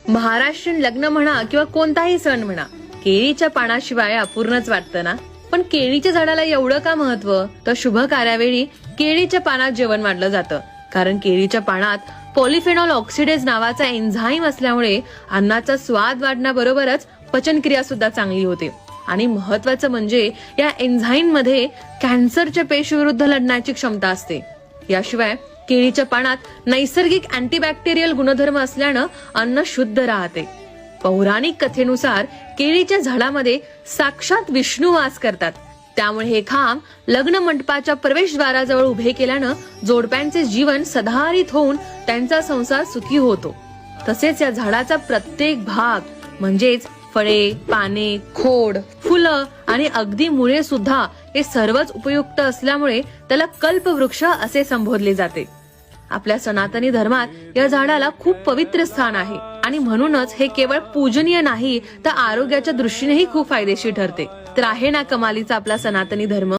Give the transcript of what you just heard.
महाराष्ट्रीयन लग्न म्हणा किंवा कोणताही सण म्हणा, केळीच्या पानाशिवाय अपूर्णच वाटतं ना. पण केळीच्या झाडाला एवढं का महत्व? तर शुभ कार्यावेळी केळीच्या पानात जेवण वाढलं जातं, कारण केळीच्या पानात पॉलिफेनॉल ऑक्सिडेज नावाचा एन्झाईम असल्यामुळे अन्नाचा स्वाद वाढण्याबरोबरच पचनक्रिया सुद्धा चांगली होते. आणि महत्वाचं म्हणजे या एन्झाईम मध्ये कॅन्सरच्या पेशीविरुद्ध लढण्याची क्षमता असते. याशिवाय केळीच्या पानात नैसर्गिक अँटीबॅक्टेरियल गुणधर्म असल्यानं अन्न शुद्ध राहते. पौराणिक कथेनुसार केळीच्या झाडामध्ये साक्षात विष्णू वास करतात. त्यामुळे हे खांब लग्न मंडपाच्या प्रवेशद्वाराजवळ उभे केल्यानं जोडप्यांचे जीवन सदाहरित होऊन त्यांचा संसार सुखी होतो. तसेच या झाडाचा प्रत्येक भाग म्हणजेच फळे, पाने, खोड, फुलं आणि अगदी मुळे सुद्धा हे सर्वच उपयुक्त असल्यामुळे त्याला कल्पवृक्ष असे संबोधले जाते. आपल्या सनातनी धर्मात या झाडाला खूप पवित्र स्थान आहे आणि म्हणूनच हे केवळ पूजनीय नाही तर आरोग्याच्या दृष्टीनेही खूप फायदेशीर ठरते. तर आहे ना कमालीचा आपला सनातनी धर्म.